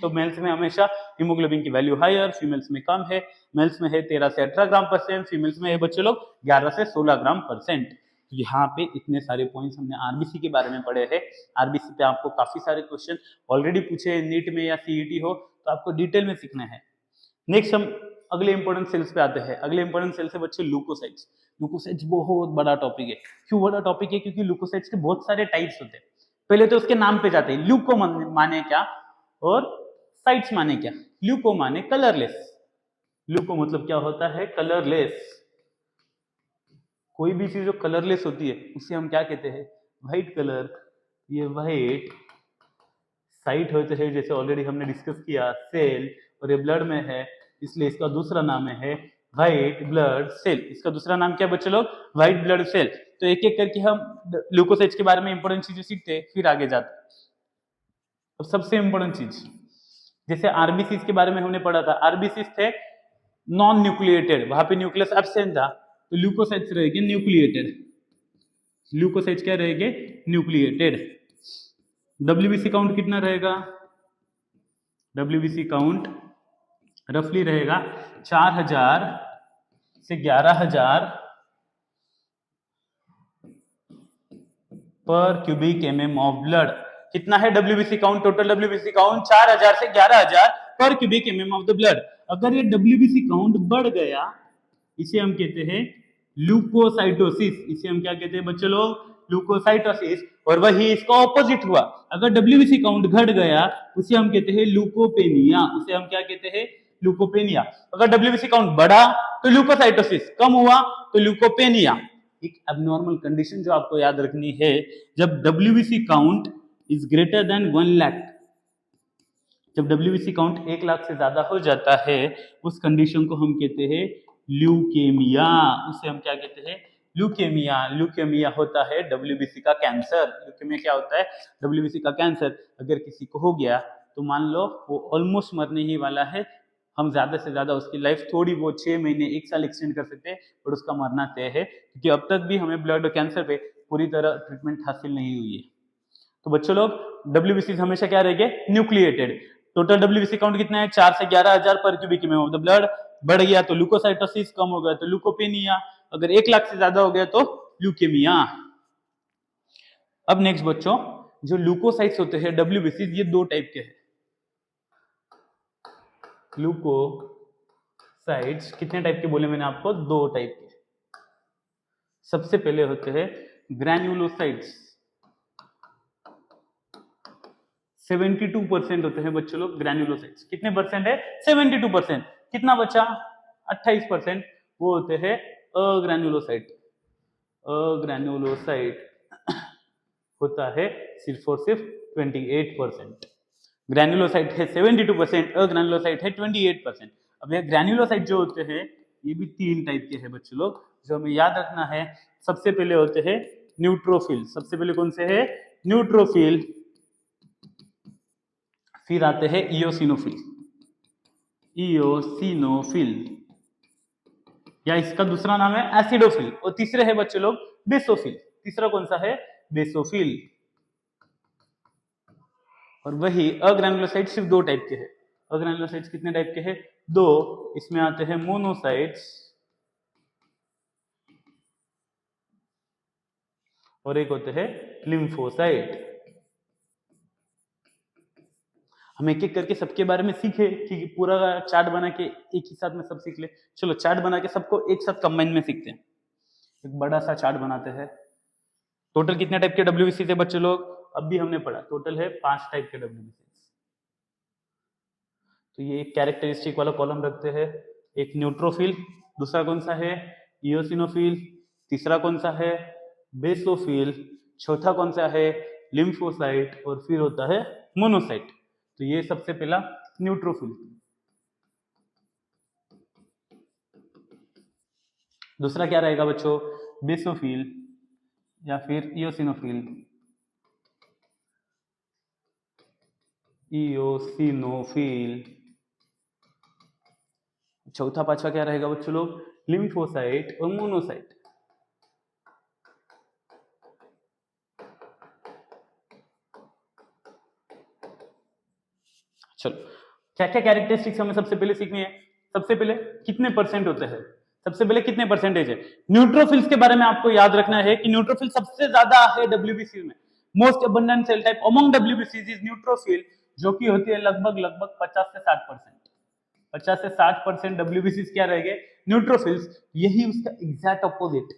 तो मेल्स में हमेशा हीमोग्लोबिन की वैल्यू हायर, फीमेल्स में कम है। मेल्स में है 13 से 18 ग्राम %, फीमेल्स में है बच्चे लोग 11 से 16 ग्राम %। यहाँ पे इतने सारे पॉइंट्स हमने आरबीसी के बारे में पढ़े हैं। आरबीसी पे आपको काफी सारे क्वेश्चन ऑलरेडी पूछे, नीट में या सीईटी हो, तो आपको डिटेल में सीखना है। नेक्स्ट हम अगले इंपॉर्टेंट सेल्स पे आते हैं। अगले इंपॉर्टेंट सेल्स है बच्चे ल्यूकोसाइट्स। ल्यूकोसाइट्स बहुत बड़ा टॉपिक है। क्यों बड़ा टॉपिक है? क्योंकि ल्यूकोसाइट्स के बहुत सारे टाइप्स होते हैं। पहले तो उसके नाम पे जाते हैं। ल्यूको माने क्या और साइट्स माने क्या? ल्यूको माने कलरलेस। ल्यूको मतलब क्या होता है? कलरलेस। कोई भी चीज जो कलरलेस होती है उसे हम क्या कहते हैं? White colour. ये व्हाइट साइट होते हैं, जैसे ऑलरेडी हमने डिस्कस किया, सेल, और ये ब्लड में है इसलिए इसका दूसरा नाम है व्हाइट ब्लड सेल। इसका दूसरा नाम क्या बच्चे लोग? White blood cell. तो एक एक करके हम ल्यूकोसाइट्स के बारे में इंपॉर्टेंट चीजें सीखते हैं, फिर आगे जाते हैं। अब सबसे इंपॉर्टेंट चीज, जैसे आरबीसीज के बारे में हमने पढ़ा था, आरबीसीज थे नॉन न्यूक्लिएटेड, वहां पे न्यूक्लियस एब्सेंट था। तो ल्यूकोसाइट्स रहेंगे न्यूक्लिएटेड। ल्यूकोसाइट्स क्या रहेंगे? न्यूक्लिएटेड। डब्ल्यूबीसी काउंट कितना रहेगा? डब्ल्यूबीसी काउंट रफली रहेगा 4000 से 11000 पर क्यूबिक एमएम ऑफ ब्लड। कितना है WBC count? Total WBC count 4000 से 11000 पर cubic MM of the blood. अगर ये डब्ल्यूबीसी काउंट बढ़ गया, इसे हम कहते हैं ल्यूकोसाइटोसिस। इसे हम क्या कहते हैं बच्चे लोग? ल्यूकोसाइटोसिस। और वही इसका ऑपोजिट हुआ, अगर डब्ल्यूबीसी काउंट घट गया उसे हम कहते हैं ल्यूकोपेनिया। उसे हम क्या कहते हैं? ल्यूकोपेनिया। अगर डब्ल्यूबीसी काउंट बढ़ा तो ल्यूकोसाइटोसिस, कम हुआ तो ल्यूकोपेनिया। एक एबनॉर्मल कंडीशन जो आपको याद रखनी है, जब WBC count is greater than 1 lakh, जब डब्ल्यूबीसी काउंट 1 लाख से ज्यादा हो जाता है, उस कंडीशन को हम कहते हैं ल्यूकेमिया। उसे हम क्या कहते हैं? ल्यूकेमिया, ल्यूकेमिया होता है WBC का कैंसर। ल्यूकेमिया क्या होता है? WBC का कैंसर। अगर किसी को हो गया तो मान लो वो ऑलमोस्ट मरने ही वाला है, हम ज्यादा से ज्यादा उसकी लाइफ थोड़ी बहुत 6 महीने 1 साल एक्सटेंड कर सकते हैं, और उसका मरना तय है, क्योंकि अब तक भी हमें ब्लड कैंसर पे पूरी तरह ट्रीटमेंट हासिल नहीं हुई है। तो बच्चों लोग WBC हमेशा क्या रहेंगे? न्यूक्लिएटेड। टोटल WBC काउंट कितना है? 4 से 11,000 पर cubic MM of the blood. बढ़ गया तो ल्यूकोसाइटोसिस, कम हो गया तो ल्यूकोपेनिया, अगर 1 लाख से ज्यादा हो गया तो ल्यूकेमिया। अब नेक्स्ट बच्चों, जो ल्यूकोसाइट्स होते हैं WBC, ये 2 टाइप के हैं। ल्यूकोसाइट्स कितने टाइप के बोले मैंने आपको? 2 टाइप के। सबसे पहले होते हैं ग्रैन्युलोसाइट्स, 72% होते हैं बच्चों लोग ग्रैन्युलोसाइट्स। कितने परसेंट है? 72%। कितना बचा? 28%, वो होते हैं अग्रैन्युलोसाइट। अग्रैन्युलोसाइट होता है सिर्फ और सिर्फ 28%। ग्रैन्युलोसाइट है 72%, अग्रैन्युलोसाइट है 28%। अब ये ग्रैन्युलोसाइट जो होते हैं ये भी 3 टाइप के हैं बच्चों लोग, जो हमें याद रखना है। सबसे पहले होते हैं न्यूट्रोफिल। सबसे पहले कौन से है? न्यूट्रोफिल। फिर आते हैं इयोसिनोफिल। इयोसिनोफिल, या इसका दूसरा नाम है एसिडोफिल। और तीसरे है बच्चे लोग बेसोफिल। तीसरा कौन सा है? बेसोफिल। और वही अग्रैन्युलोसाइट सिर्फ 2 टाइप के हैं। अग्रैन्युलोसाइट्स कितने टाइप के हैं? 2। इसमें आते हैं मोनोसाइट्स और एक होते हैं लिम्फोसाइट। हम एक एक करके सबके बारे में सीखे कि पूरा चार्ट बना के एक ही साथ में सब सीख ले। चलो चार्ट बना के सबको एक साथ कंबाइन में सीखते हैं। एक बड़ा सा चार्ट बनाते हैं। टोटल कितने टाइप के WBC थे बच्चे लोग? अब भी हमने पढ़ा, टोटल है 5 टाइप के WBC। तो ये एक कैरेक्टरिस्टिक वाला कॉलम रखते हैं। एक न्यूट्रोफिल, दूसरा कौन सा है? इयोसिनोफिल, तीसरा कौन सा है? बेसोफिल, चौथा कौन सा है? लिम्फोसाइट, और फिर होता है मोनोसाइट। तो ये सबसे पहला न्यूट्रोफिल। दूसरा क्या रहेगा बच्चों? बेसोफिल या फिर इयोसिनोफिल। इयोसिनोफिल। चौथा पांचवा क्या रहेगा बच्चों लोग? लिम्फोसाइट और मोनोसाइट। चलो क्या क्या कैरेक्टरिस्टिक्स हमें सबसे पहले सीखनी है? सबसे पहले कितने परसेंट होते हैं? सबसे पहले कितने परसेंटेज है? न्यूट्रोफिल्स के बारे में आपको याद रखना है कि न्यूट्रोफिल सबसे ज्यादा है WBC में। Most abundant cell type among WBC is neutrophil, जो कि होती है लगभग 50 से 60%। 50 से 60% WBC क्या रहेंगे? न्यूट्रोफिल्स। यही उसका एग्जैक्ट अपोजिट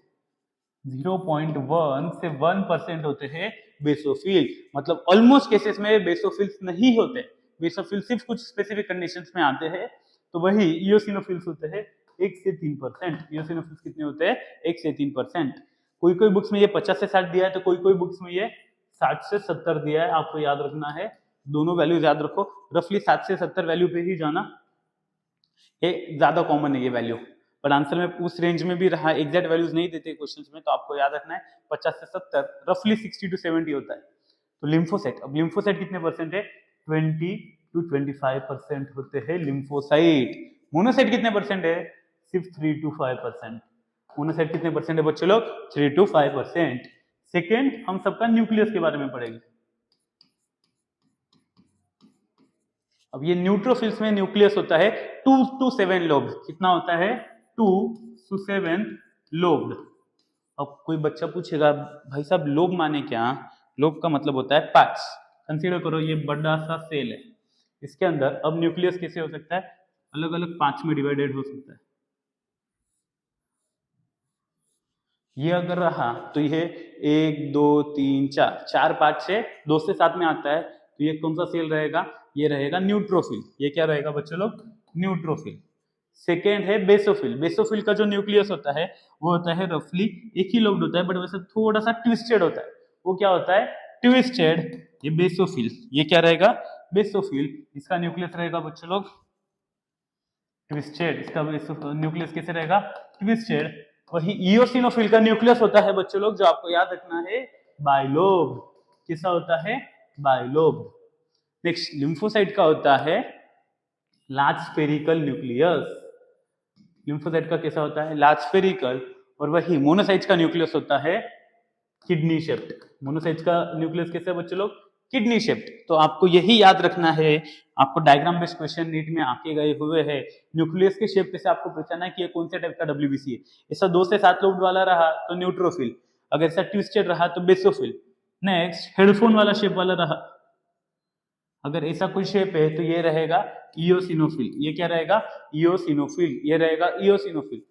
0.1 से 1% होते हैं बेसोफिल। मतलब ऑलमोस्ट केसेस में बेसोफिल्स नहीं होते। बेसोफिल सिर्फ कुछ स्पेसिफिक कंडीशंस में आते हैं। तो वही इयोसिनोफिल्स होते हैं 1 से 3%। इयोसिनोफिल्स कितने होते हैं? 1 से 3%। कोई कोई बुक्स में ये 50 से 60 दिया है, तो कोई कोई बुक्स में ये 60 से 70 दिया है। आपको याद रखना है, दोनों वैल्यूज याद रखो। रफली 7 से 70 वैल्यू पे ही जाना, ये ज्यादा कॉमन है ये वैल्यू। पर आंसर में उस रेंज में भी रहा, एग्जैक्ट वैल्यूज नहीं देते क्वेश्चंस में, तो आपको याद रखना है 50 से 70, रफली 60 to 70 होता है। तो लिम्फोसाइट, अब लिम्फोसाइट कितने परसेंट है? 20 to 25% होते हैं लिम्फोसाइट। मोनोसाइट कितने परसेंट है? सिर्फ 3 to 5%। मोनोसाइट कितने परसेंट है बच्चे लोग? 3 to 5%। सेकेंड, हम सबका न्यूक्लियस के बारे में पढ़ेंगे। अब ये न्यूट्रोफिल्स में न्यूक्लियस होता है 2 to 7 लोब्ड। कितना होता है? 2 to 7 लोब्ड। अब कोई बच्चा पूछेगा भाई साहब लोब माने क्या? लोब का मतलब होता है पार्ट्स। कंसीडर करो ये बड़ा सा सेल है, इसके अंदर अब न्यूक्लियस कैसे हो सकता है? अलग अलग पार्ट्स में डिवाइडेड हो सकता है। ये अगर रहा तो ये 1 2 3 4 4 पार्ट से 2 से 7 में आता है, तो ये कौन सा सेल रहेगा? ये रहेगा न्यूट्रोफिल। ये क्या रहेगा बच्चों लोग? न्यूट्रोफिल। सेकेंड है बेसोफिल। बेसोफिल का जो न्यूक्लियस होता है वो होता है रफली एक ही लोब्ड होता है, बट वैसे थोड़ा सा ट्विस्टेड होता है। वो क्या होता है? ट्विस्टेड। ये बेसोफिल, ये क्या रहेगा? बेसोफिल। इसका न्यूक्लियस रहेगा बच्चों लोग ट्विस्टेड। इसका न्यूक्लियस कैसे रहेगा? ट्विस्टेड। वही इयोसिनोफिल का न्यूक्लियस होता है बच्चों लोग, जो आपको याद रखना है, बाइलोब। किसका होता है? बाइलोब। नेक्स्ट लिम्फोसाइट का होता है लार्ज स्फेरिकल न्यूक्लियस। लिम्फोसाइट का कैसा होता है? Large spherical. और वही मोनोसाइट्स का न्यूक्लियस होता है किडनी शेप्ड। मोनोसाइट्स का न्यूक्लियस कैसा है बच्चों लोग? Kidney shaped. तो आपको यही याद रखना है। आपको डायग्राम बेस्ड क्वेश्चन नीट में आके गए हुए हैं, न्यूक्लियस के शेप से आपको पहचाना है कि ये कौन से टाइप का डब्ल्यूबीसी है। ऐसा 2 से 7 लोब वाला रहा तो न्यूट्रोफिल, अगर ऐसा ट्विस्टेड रहा तो बेसोफिल। नेक्स्ट हेडफोन वाला शेप वाला रहा, अगर ऐसा कोई शेप है तो ये रहेगा इयोसिनोफिल। ये क्या रहेगा? इयोसिनोफिल। ये रहेगा इयोसिनोफिल।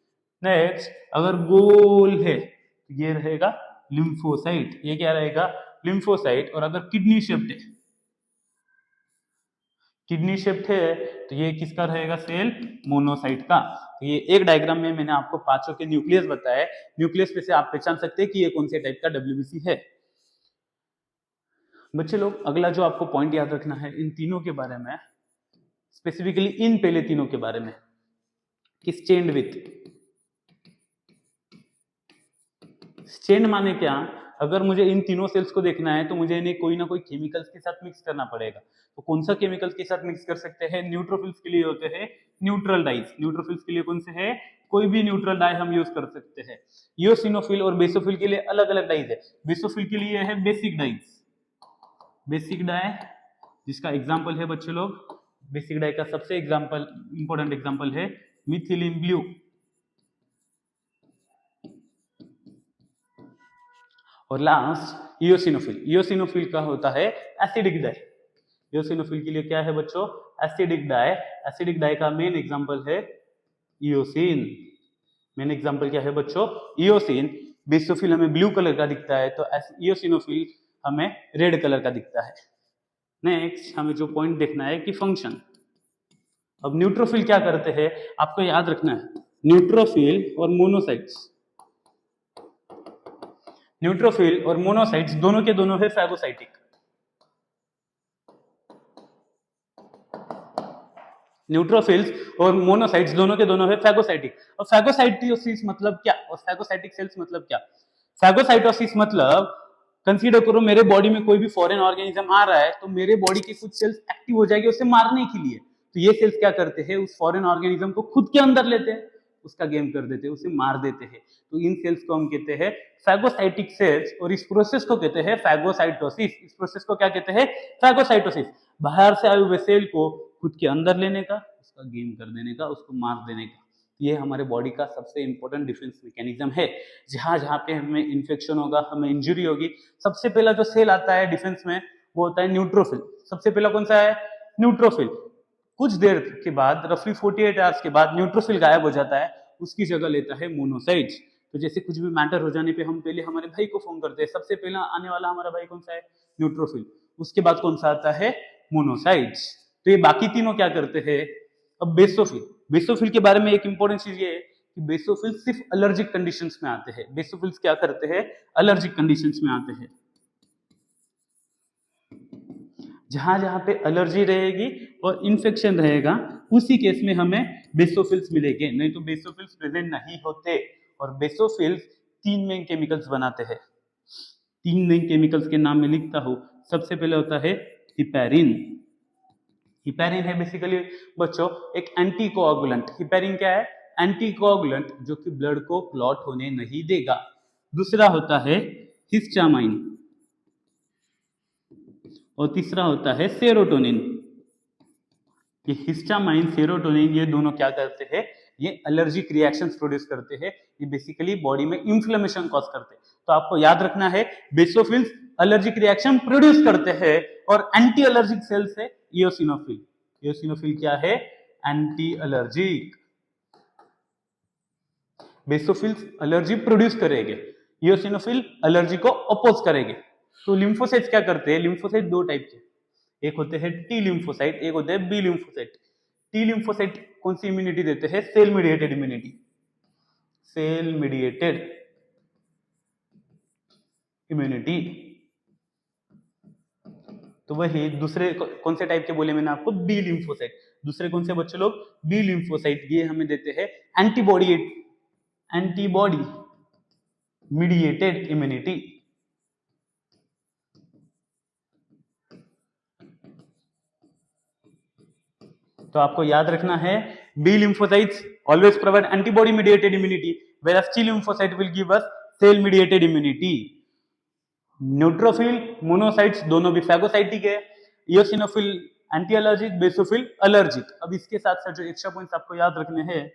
नेक्स्ट अगर गोल है तो ये रहेगा लिम्फोसाइट। ये क्या रहेगा? लिम्फोसाइट। और अगर किडनी शेप्ड है, किडनी शेप्ड है तो ये किसका रहेगा? सेल मोनोसाइट का। तो ये एक डायग्राम में मैंने आपको पांचों के न्यूक्लियस बताया। न्यूक्लियस पे से आप पहचान सकते हैं कि ये कौन से टाइप का डब्ल्यूबीसी है। बच्चे लोग अगला जो आपको पॉइंट याद रखना है इन तीनों के बारे में, स्पेसिफिकली इन पहले तीनों के बारे में, कि स्टेन्ड विथ। स्टेन्ड माने क्या? अगर मुझे इन तीनों सेल्स को देखना है तो मुझे इन्हें कोई ना कोई केमिकल्स के साथ मिक्स करना पड़ेगा। तो कौन सा केमिकल्स के साथ मिक्स कर सकते हैं? न्यूट्रोफिल्स के लिए होते हैं न्यूट्रल डाइज। न्यूट्रोफिल्स के लिए कौन से है? कोई भी न्यूट्रल डाई हम यूज कर सकते हैं। इयोसिनोफिल और बेसोफिल के लिए अलग अलग डाइज है। बेसोफिल के लिए है बेसिक डाइज, बेसिक डाई, जिसका एग्जांपल है बच्चों लोग, बेसिक डाई का सबसे एग्जांपल, इंपॉर्टेंट एग्जांपल है मिथिलीन ब्लू। और लास्ट इयोसिनोफिल। इयोसिनोफिल का होता है एसिडिक डाई। इयोसिनोफिल के लिए क्या है बच्चों? Acidic dye. एसिडिक डाई का मेन एग्जांपल है इयोसिन। मेन एग्जांपल क्या है बच्चों? इयोसिन। बेसोफिल हमें ब्लू कलर का दिखता है तो इयोसिनोफिल हमें रेड कलर का दिखता है। नेक्स्ट हमें जो पॉइंट देखना है कि फंक्शन। अब न्यूट्रोफिल क्या करते हैं आपको याद रखना है। न्यूट्रोफिल और मोनोसाइट्स, न्यूट्रोफिल और मोनोसाइट्स दोनों के दोनों है फैगोसाइटिक। न्यूट्रोफिल्स और मोनोसाइट्स दोनों के दोनों है फैगोसाइटिक। और फैगोसाइटोसिस मतलब क्या? और फैगोसाइटिक सेल्स मतलब क्या? फैगोसाइटोसिस मतलब कंसीडर करो मेरे बॉडी में कोई भी फॉरेन ऑर्गेनिज्म आ रहा है तो मेरे बॉडी के कुछ सेल्स एक्टिव हो जाएंगे उसे मारने के लिए। तो ये सेल्स क्या करते हैं? उस फॉरेन ऑर्गेनिज्म को खुद के अंदर लेते हैं, उसका गेम कर देते हैं, उसे मार देते हैं। तो इन सेल्स को हम कहते हैं फैगोसाइटिक सेल्स। और इस प्रोसेस को कहते हैं फैगोसाइटोसिस। इस प्रोसेस को क्या कहते हैं? फैगोसाइटोसिस। बाहर से आए हुए सेल को खुद के अंदर लेने का, उसका गेम कर देने का, उसको मार देने का। ये हमारे बॉडी का सबसे इंपॉर्टेंट डिफेंस मैकेनिज्म है। जहां जहां पे हमें इन्फेक्शन होगा, हमें इंजरी होगी, सबसे पहला जो सेल आता है डिफेंस में वो होता है न्यूट्रोफिल। सबसे पहला कौन सा है? न्यूट्रोफिल। कुछ देर के बाद, रफली 48 आवर्स के बाद न्यूट्रोफिल गायब हो जाता है, उसकी जगह लेता है मोनोसाइट्स। तो जैसे कुछ भी मैटर हो जाने पे हम पहले हमारे भाई को फोन करते हैं, सबसे पहला आने वाला हमारा भाई कौन सा है? न्यूट्रोफिल। उसके बाद कौन सा आता है? मोनोसाइट्स। तो ये बाकी तीनों क्या करते हैं? अब बेसोफिल। बेसोफिल के बारे में एक इंपॉर्टेंट चीज ये है कि बेसोफिल सिर्फ एलर्जिक कंडीशंस में आते हैं। बेसोफिल्स क्या करते हैं? एलर्जिक कंडीशंस में आते हैं। जहां जहां पे एलर्जी रहेगी और इन्फेक्शन रहेगा उसी केस में हमें बेसोफिल्स मिलेंगे, नहीं तो बेसोफिल्स प्रेजेंट नहीं होते। और बेसोफिल्स 3 मेन केमिकल्स बनाते हैं। 3 मेन केमिकल्स के नाम मैं लिखता हूं। सबसे पहले होता है हिपैरिन। हिपैरिन है बेसिकली बच्चों एक एंटीकोआगुलेंट। हिपैरिन क्या है? एंटीकोआगुलेंट, जो कि ब्लड को क्लॉट होने नहीं देगा। दूसरा होता है हिस्टामाइन और तीसरा होता है सेरोटोनिन। ये हिस्टामाइन, सेरोटोनिन, ये दोनों क्या करते हैं? ये एलर्जिक रिएक्शंस प्रोड्यूस करते हैं। ये बेसिकली बॉडी में इंफ्लेमेशन कॉज करते हैं। तो आपको याद रखना है बेसोफिल्स एलर्जिक रिएक्शन प्रोड्यूस करते हैं और एंटी एलर्जिक सेल्स है इयोसिनोफिल। इयोसिनोफिल क्या है? Anti allergic. Basophils allergy produce करेंगे, इयोसिनोफिल एलर्जी को अपोज करेंगे। तो लिम्फोसाइट्स क्या करते हैं? लिम्फोसाइट 2 टाइप के, एक होते हैं टी लिम्फोसाइट, एक होते हैं बी लिम्फोसाइट। टी लिम्फोसाइट कौन सी इम्यूनिटी देते हैं? Cell mediated immunity. Cell mediated immunity. तो वही दूसरे कौन से टाइप के बोले मैंने आपको? B lymphocyte. दूसरे कौन से बच्चे लोग? B lymphocyte. ये हमें देते हैं एंटीबॉडी एंटीबॉडी मीडिएटेड इम्यूनिटी। तो आपको याद रखना है B lymphocytes always provide antibody mediated immunity, whereas T lymphocyte will give us cell mediated immunity. Neutrophil monocytes दोनों भी फैगोसाइटिक है, eosinophil anti allergic, basophil allergic. अब इसके साथ साथ जो एक्स्ट्रा पॉइंट्स आपको याद रखने हैं,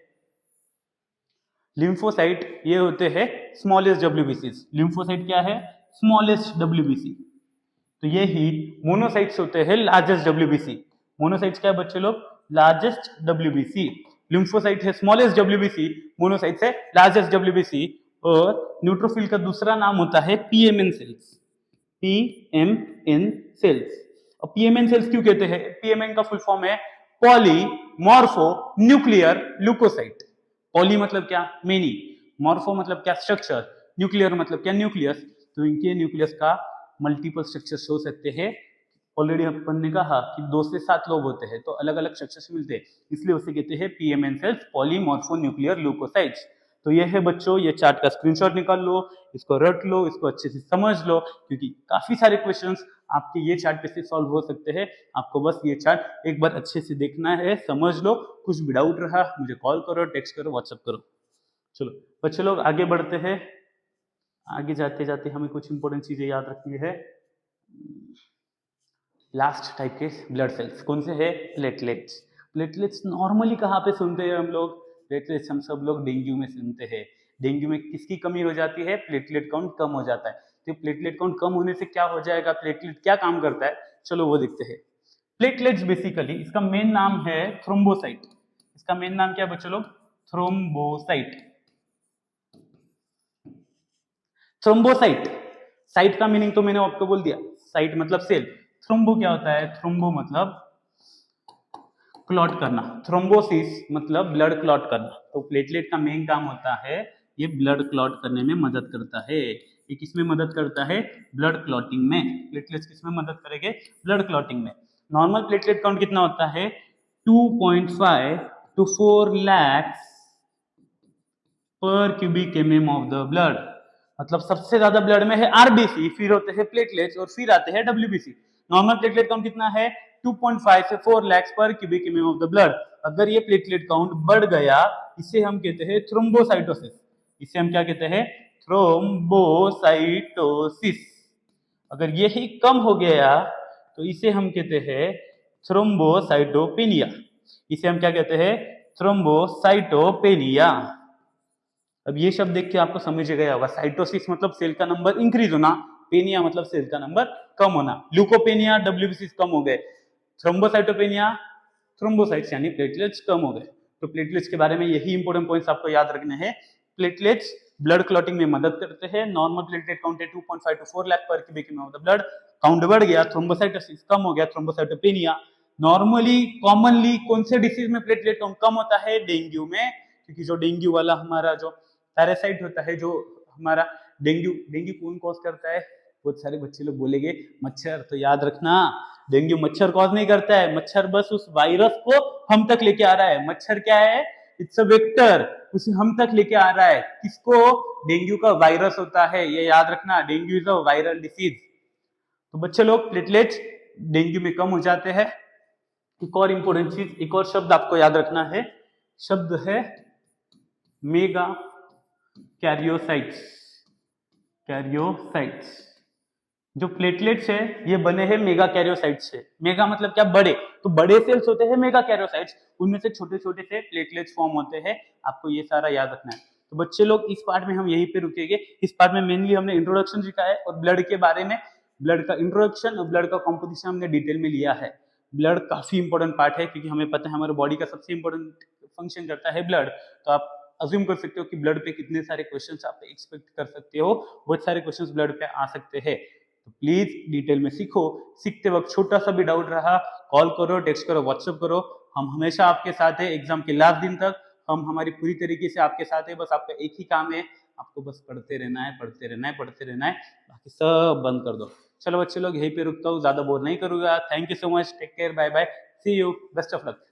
लिम्फोसाइट ये होते हैं स्मॉलेस्ट डब्ल्यूबीसी। लिम्फोसाइट क्या है? Smallest WBC. तो ये ही मोनोसाइट्स होते हैं लार्जेस्ट डब्ल्यूबीसी। मोनोसाइट्स क्या है बच्चे लोग? Largest WBC. लिम्फोसाइट है स्मॉलेस्ट डब्ल्यूबीसी, मोनोसाइट्स है लार्जेस्ट डब्ल्यूबीसी। और न्यूट्रोफिल का दूसरा नाम होता है पीएमएन सेल्स। PMN cells. और पीएमएन सेल्स क्यों कहते हैं? पीएमएन का फुल फॉर्म है polymorphonuclear leukocyte. Poly मतलब क्या? मेनी। मॉर्फो मतलब क्या? स्ट्रक्चर। न्यूक्लियर मतलब क्या? न्यूक्लियस। तो इनके न्यूक्लियस का मल्टीपल स्ट्रक्चर्स हो सकते हैं। ऑलरेडी अपन ने कहा कि 2 से 7 लोब होते हैं, तो अलग अलग स्ट्रक्चर्स मिलते हैं, इसलिए उसे कहते हैं PMN cells, polymorphonuclear leukocytes. तो ये है बच्चों, ये चार्ट का स्क्रीनशॉट निकाल लो, इसको रट लो, इसको अच्छे से समझ लो, क्योंकि काफी सारे क्वेश्चंस आपके ये चार्ट पे से सॉल्व हो सकते हैं। आपको बस ये चार्ट एक बार अच्छे से देखना है, समझ लो। कुछ भी डाउट रहा मुझे कॉल करो, टेक्स्ट करो, व्हाट्सएप करो। चलो बच्चे लोग आगे बढ़ते हैं। आगे जाते जाते हमें कुछ इंपॉर्टेंट चीजें याद रखनी है। लास्ट टाइप के ब्लड सेल्स कौन से है? प्लेटलेट्स। प्लेटलेट्स नॉर्मली कहाँ पे सुनते हैं हम लोग? प्लेटलेट्स हम सब लोग डेंगू में सुनते हैं। डेंगू में किसकी कमी हो जाती है? प्लेटलेट काउंट कम हो जाता है। तो प्लेटलेट काउंट कम होने से क्या हो जाएगा? प्लेटलेट क्या काम करता है, चलो वो देखते हैं। प्लेटलेट्स बेसिकली, इसका मेन नाम है थ्रोम्बोसाइट। इसका मेन नाम क्या है बच्चों लोग? थ्रोम्बोसाइट। थ्रोम्बोसाइट, साइट का मीनिंग तो मैंने आपको बोल दिया, साइट मतलब सेल। थ्रोम्बो क्या होता है? थ्रोम्बो मतलब क्लॉट करना, थ्रोम्बोसिस मतलब ब्लड क्लॉट करना। तो प्लेटलेट का मेन काम होता है ये ब्लड क्लॉट करने में मदद करता है। ये किसमें मदद करता है? ब्लड क्लॉटिंग में। प्लेटलेट्स किसमें मदद करेंगे? ब्लड क्लॉटिंग में। नॉर्मल प्लेटलेट काउंट कितना होता है? 2.5 to 4 lakhs पर cubic MM of the blood. मतलब सबसे ज्यादा ब्लड में है आरबीसी, फिर होते हैं प्लेटलेट्स और फिर आते हैं डब्ल्यूबीसी। नॉर्मल प्लेटलेट काउंट कितना है? 2.5 से 4 लाख पर cubic MM of the blood. अगर ये प्लेटलेट काउंट बढ़ गया, इसे हम कहते हैं थ्रोम्बोसाइटोसिस। इसे हम क्या कहते हैं? थ्रोम्बोसाइटोसिस। अगर ये ही कम हो गया तो इसे हम कहते हैं थ्रोम्बोसाइटोपेनिया। इसे हम क्या कहते हैं? थ्रोम्बोसाइटोपेनिया। अब ये शब्द देख के आपको समझ गया होगा, साइटोसिस मतलब सेल का नंबर इंक्रीज होना, पेनिया मतलब सेल का नंबर कम होना। ल्यूकोपेनिया डब्ल्यूबीसी कम हो गए, थ्रोम्बोसाइटोपेनिया थ्रोम्बोसाइट्स यानी प्लेटलेट्स कम हो गए। तो प्लेटलेट्स के बारे में यही इंपॉर्टेंट पॉइंट्स आपको याद रखने हैं। प्लेटलेट्स ब्लड क्लॉटिंग में मदद करते हैं। नॉर्मल प्लेटलेट काउंट है 2.5 to 4 लाख पर cubic MM of the blood. Count बढ़ गया, थ्रोम्बोसाइटोसिस कम हो गया, थ्रोम्बोसाइटोपेनिया। नॉर्मली कॉमनली कौन से डिसीज में प्लेटलेट काउंट कम होता है? डेंगू में, क्योंकि जो डेंगू वाला हमारा जो पैरासाइट होता है, जो हमारा डेंगू कौन कॉज करता है? बहुत सारे बच्चे लोग बोलेंगे मच्छर। तो याद रखना, डेंगू मच्छर कॉज नहीं करता है, मच्छर बस उस वायरस को हम तक लेके आ रहा है। मच्छर क्या है? इट्स अ वेक्टर, उसे हम तक लेके आ रहा है। किसको? डेंगू का वायरस होता है, ये याद रखना। Dengue is a viral disease. तो बच्चे लोग प्लेटलेट्स डेंगू में कम हो जाते हैं। एक और इंपॉर्टेंट चीज, एक और शब्द आपको याद रखना है, शब्द है मेगा कैरियोसाइट्स। कैरियोसाइट्स, जो प्लेटलेट्स है ये बने हैं मेगा कैरियोसाइट्स से। मेगा मतलब क्या? बड़े। तो बड़े सेल्स होते हैं मेगा कैरियोसाइट्स, उनमें से छोटे छोटे से प्लेटलेट्स फॉर्म होते हैं। आपको ये सारा याद रखना है। तो बच्चे लोग इस पार्ट में हम यहीं पे रुकेंगे। इस पार्ट में मेनली हमने इंट्रोडक्शन सीखा है और ब्लड के बारे में, ब्लड का इंट्रोडक्शन और ब्लड का कॉम्पोजिशन हमने डिटेल में लिया है। ब्लड काफी इंपॉर्टेंट पार्ट है, क्योंकि हमें पता है हमारे बॉडी का सबसे इंपॉर्टेंट फंक्शन करता है ब्लड। तो आप अज्यूम कर सकते हो कि ब्लड पे कितने सारे क्वेश्चंस आप एक्सपेक्ट कर सकते हो। बहुत सारे क्वेश्चंस ब्लड पे आ सकते हैं। तो प्लीज डिटेल में सीखो। सीखते वक्त छोटा सा भी डाउट रहा, कॉल करो, टेक्स्ट करो, व्हाट्सएप करो। हम हमेशा आपके साथ है एग्जाम के लास्ट दिन तक। हम हमारी पूरी तरीके से आपके साथ है। बस आपका एक ही काम है, आपको बस पढ़ते रहना है, पढ़ते रहना है, पढ़ते रहना है। बाकी सब बंद कर दो। चलो बच्चे लोग यहीं पे रुकता हूँ, ज्यादा बोर नहीं करूंगा। Thank you so much, take care, bye bye, see you, best of luck.